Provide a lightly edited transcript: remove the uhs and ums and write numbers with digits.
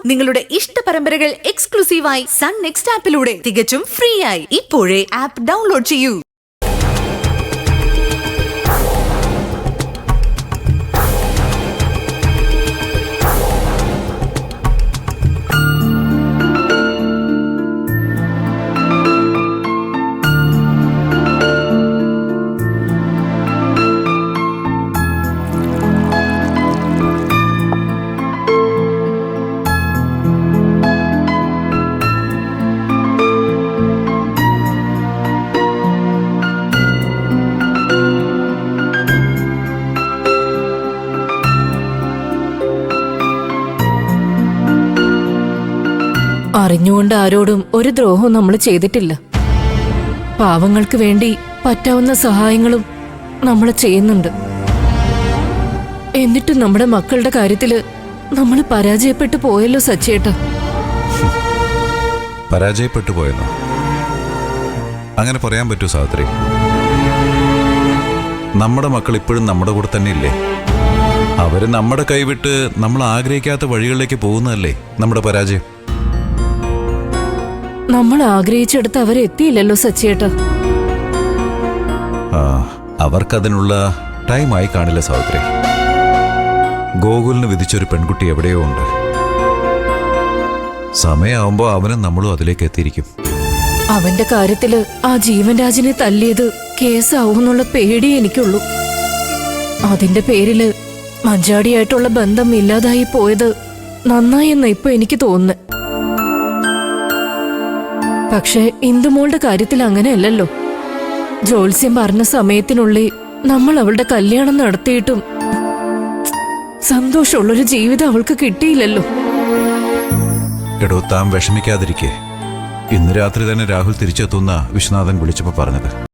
നിങ്ങളുടെ ഇഷ്ട പരമ്പരകൾ എക്സ്ക്ലൂസീവായി സൺ നെക്സ്റ്റ് ആപ്പിലൂടെ തികച്ചും ഫ്രീ ആയി ഇപ്പോഴേ ആപ്പ് ഡൗൺലോഡ് ചെയ്യൂ. അറിഞ്ഞുകൊണ്ട് ആരോടും ഒരു ദ്രോഹവും നമ്മൾ ചെയ്തിട്ടില്ല. പാവങ്ങൾക്ക് വേണ്ടി പറ്റാവുന്ന സഹായങ്ങളും നമ്മൾ ചെയ്യുന്നുണ്ട്. എന്നിട്ടും നമ്മുടെ മക്കളുടെ കാര്യത്തില് നമ്മൾ പരാജയപ്പെട്ടു പോയല്ലോ സച്ചേട്ടാ. പരാജയപ്പെട്ടു പോയെന്നോ? അങ്ങനെ പറയാൻ പറ്റൂ സാവിത്രി? നമ്മുടെ മക്കൾ ഇപ്പോഴും നമ്മുടെ കൂടെ തന്നെ ഇല്ലേ? അവര് നമ്മുടെ കൈവിട്ട് നമ്മൾ ആഗ്രഹിക്കാത്ത വഴികളിലേക്ക് പോകുന്നതല്ലേ നമ്മുടെ പരാജയം? നമ്മൾ ആഗ്രഹിച്ചെടുത്ത് അവരെത്തിയില്ലല്ലോ സച്ചേട്ടാ. അവർക്കതിനുള്ള ടൈമായി കാണില്ല സാവിത്രി. ഗോകുലിന് വിധിച്ചൊരു പെൺകുട്ടി എവിടെയോ ഉണ്ട്. സമയമാവുമ്പോ അവനും നമ്മളും അതിലേക്ക് എത്തിയിരിക്കും. അവന്റെ കാര്യത്തില് ആ ജീവൻരാജിനെ തല്ലിയത് കേസാവൂന്നുള്ള പേടി എനിക്കുള്ളൂ. അതിന്റെ പേരില് മഞ്ചാടിയായിട്ടുള്ള ബന്ധം ഇല്ലാതായി പോയത് നന്നായി എന്നാ ഇപ്പൊ എനിക്ക് തോന്നുന്നു. പക്ഷെ ഇന്ദുമോളുടെ കാര്യത്തിൽ അങ്ങനെയല്ലല്ലോ. ജോത്സ്യം പറഞ്ഞ സമയത്തിനുള്ളിൽ നമ്മൾ അവളുടെ കല്യാണം നടത്തിയിട്ടും സന്തോഷമുള്ളൊരു ജീവിതം അവൾക്ക് കിട്ടിയില്ലല്ലോ. എടോ, താൻ വിഷമിക്കാതിരിക്കേ. ഇന്ന് രാത്രി തന്നെ രാഹുൽ തിരിച്ചെത്തുന്ന വിശ്വനാഥൻ വിളിച്ചപ്പോ പറഞ്ഞത്.